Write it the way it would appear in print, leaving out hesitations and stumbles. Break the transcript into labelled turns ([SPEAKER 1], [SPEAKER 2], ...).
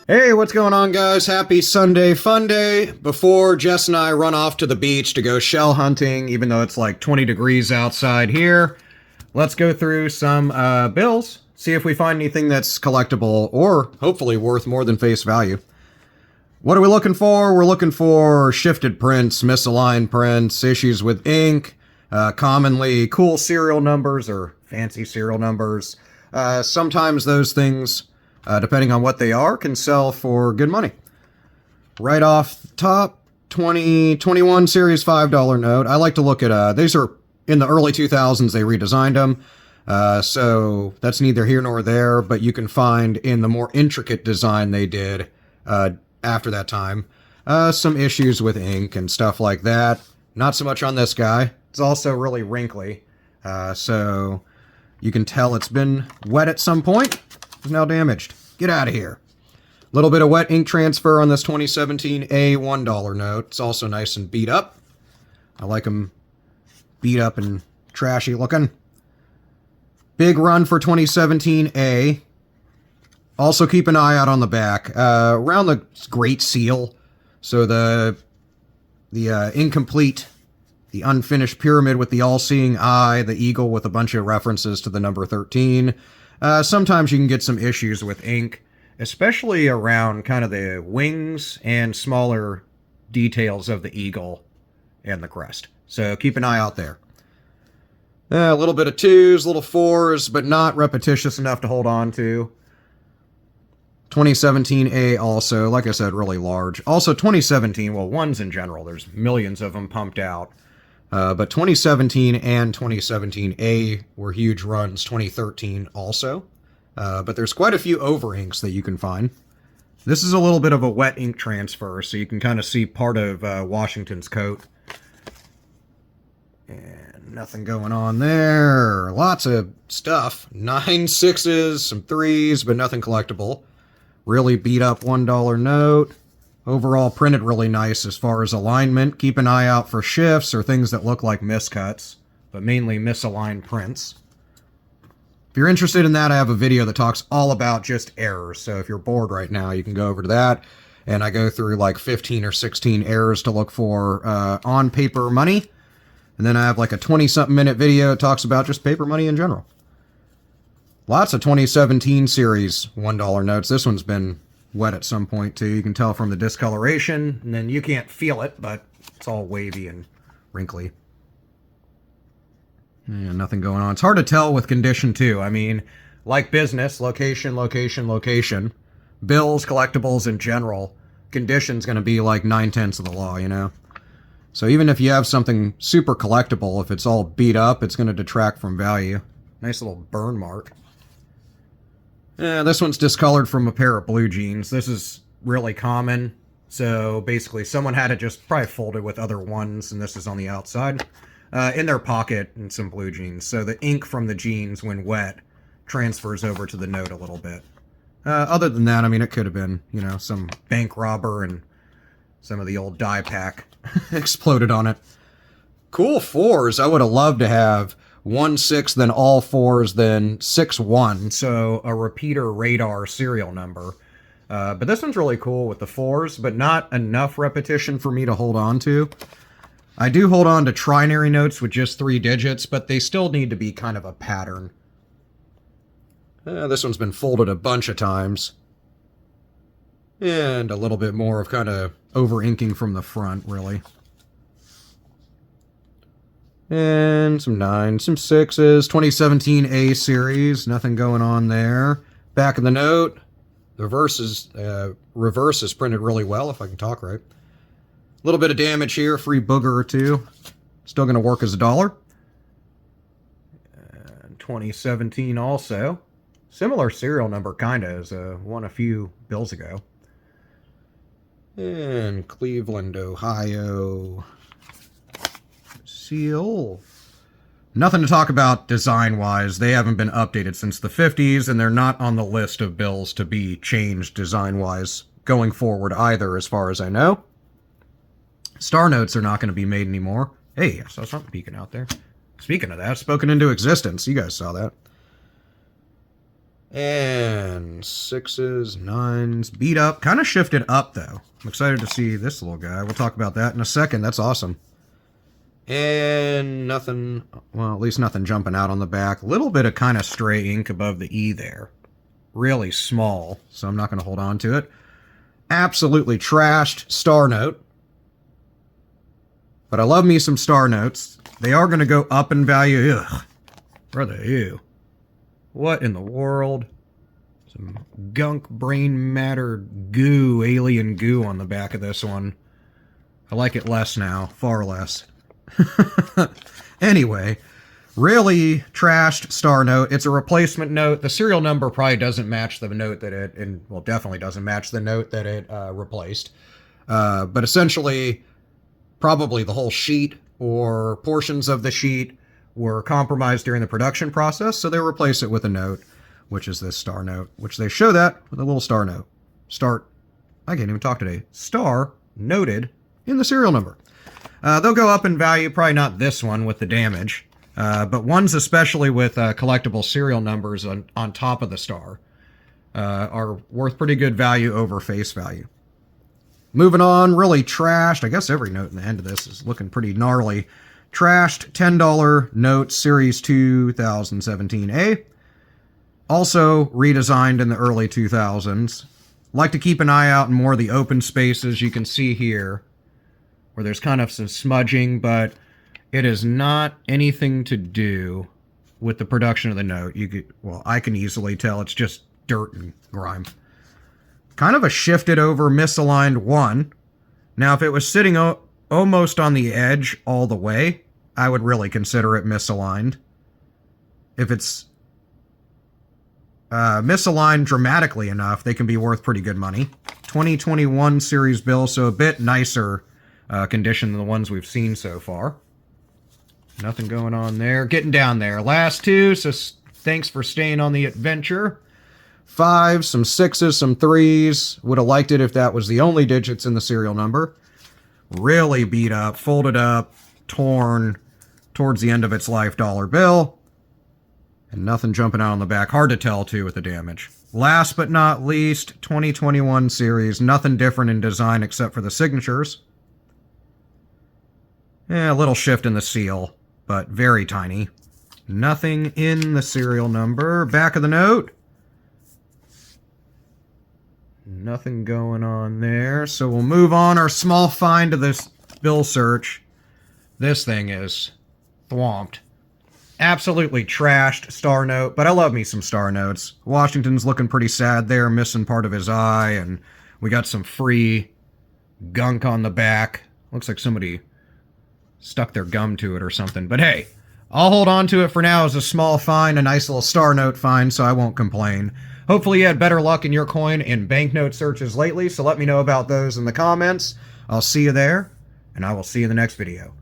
[SPEAKER 1] Hey, what's going on, guys? Happy Sunday fun day. Before Jess and I run off to the beach to go shell hunting, even though it's like 20 degrees outside here, let's go through some bills, see if we find anything that's collectible or hopefully worth more than face value. What are we looking for? We're looking for shifted prints, misaligned prints, issues with ink, commonly cool serial numbers or fancy serial numbers. Sometimes those things, depending on what they are, can sell for good money. Right off the top, 2021 Series $5 note. I like to look at, these are in the early 2000s, they redesigned them. So that's neither here nor there, but you can find in the more intricate design they did after that time, some issues with ink and stuff like that. Not so much on this guy. It's also really wrinkly. So you can tell it's been wet at some point. It's now damaged. Get out of here. A little bit of wet ink transfer on this 2017 A $1 note. It's also nice and beat up. I like them beat up and trashy looking. Big run for 2017 A. Also keep an eye out on the back. Around the Great Seal. So the incomplete, the unfinished pyramid with the all-seeing eye, the eagle with a bunch of references to the number 13. Sometimes you can get some issues with ink, especially around kind of the wings and smaller details of the eagle and the crest. So keep an eye out there. A little bit of 2s, little 4s, but not repetitious enough to hold on to. 2017 A also, like I said, really large. Also 2017, well, 1s in general, there's millions of them pumped out. But 2017 and 2017 A were huge runs. 2013 also. But there's quite a few over inks that you can find. This is a little bit of a wet ink transfer, so you can kind of see part of Washington's coat. And nothing going on there. Lots of stuff. 9 6s, some 3s, but nothing collectible. Really beat up $1 note. Overall printed really nice as far as alignment. Keep an eye out for shifts or things that look like miscuts, but mainly misaligned prints. If you're interested in that, I have a video that talks all about just errors. So if you're bored right now, you can go over to that. And I go through like 15 or 16 errors to look for on paper money. And then I have like a 20-something minute video that talks about just paper money in general. Lots of 2017 series $1 notes. This one's been wet at some point too. You can tell from the discoloration, and then you can't feel it, but it's all wavy and wrinkly. Yeah, nothing going on. It's hard to tell with condition too. I mean, like business, location, location, location. Bills, collectibles in general, condition's going to be like 9/10 of the law, you know? So even if you have something super collectible, if it's all beat up, it's going to detract from value. Nice little burn mark. This one's discolored from a pair of blue jeans. This is really common. So basically someone had it just probably folded with other ones, and this is on the outside. In their pocket in some blue jeans. So the ink from the jeans, when wet, transfers over to the note a little bit. Other than that, I mean, it could have been, you know, some bank robber and some of the old die pack exploded on it. Cool 4s. I would have loved to have 1 6, then all 4s, then 6 1. So a repeater radar serial number. But this one's really cool with the 4s, but not enough repetition for me to hold on to. I do hold on to trinary notes with just 3 digits, but they still need to be kind of a pattern. This one's been folded a bunch of times. And a little bit more of kind of over-inking from the front, really. And some 9s, some 6s. 2017 A series, nothing going on there. Back of the note, the reverse is printed really well, if I can talk right. A little bit of damage here, free booger or 2. Still going to work as $1. And 2017 also. Similar serial number, kind of, as one a few bills ago. And Cleveland, Ohio. Seal. Nothing to talk about design-wise. They haven't been updated since the 50s, and they're not on the list of bills to be changed design-wise going forward either, as far as I know. Starnotes are not going to be made anymore. Hey, I saw something peeking out there. Speaking of that, spoken into existence. You guys saw that. And 6s, 9s, beat up. Kind of shifted up, though. I'm excited to see this little guy. We'll talk about that in a second. That's awesome. And nothing, well, at least nothing jumping out on the back. A little bit of kind of stray ink above the E there. Really small, so I'm not going to hold on to it. Absolutely trashed Starnote. But I love me some Starnotes. They are going to go up in value. Ugh. Brother, ew. What in the world? Some gunk brain matter goo, alien goo on the back of this one. I like it less now. Far less. Anyway, really trashed Starnote. It's a replacement note. The serial number probably doesn't match the note that it, and well, definitely doesn't match the note that it replaced. But essentially, probably the whole sheet or portions of the sheet were compromised during the production process, so they replace it with a note, which is this star note, which they show that with a little star note. I can't even talk today. Star noted in the serial number. They'll go up in value, probably not this one with the damage, but ones especially with collectible serial numbers on top of the star are worth pretty good value over face value. Moving on, really trashed. I guess every note in the end of this is looking pretty gnarly. Trashed $10 note, Series 2017A. Also redesigned in the early 2000s. Like to keep an eye out in more of the open spaces you can see here, where there's kind of some smudging, but it is not anything to do with the production of the note. Well, I can easily tell it's just dirt and grime. Kind of a shifted over misaligned 1. Now, if it was sitting almost on the edge all the way, I would really consider it misaligned. If it's misaligned dramatically enough, they can be worth pretty good money. 2021 series bill, so a bit nicer condition than the ones we've seen so far. Nothing going on there. Getting down there. Last two, so thanks for staying on the adventure. 5s, some 6s, some 3s. Would have liked it if that was the only digits in the serial number. Really beat up, folded up, torn towards the end of its life dollar bill. And nothing jumping out on the back. Hard to tell, too, with the damage. Last but not least, 2021 series. Nothing different in design except for the signatures. A little shift in the seal, but very tiny. Nothing in the serial number. Back of the note. Nothing going on there. So we'll move on our small find to this bill search. This thing is thwomped. Absolutely trashed star note, but I love me some star notes. Washington's looking pretty sad there, missing part of his eye, and we got some free gunk on the back. Looks like somebody stuck their gum to it or something, but hey, I'll hold on to it for now as a small find, a nice little star note find, so I won't complain. Hopefully you had better luck in your coin in banknote searches lately, so let me know about those in the comments. I'll see you there, and I will see you in the next video.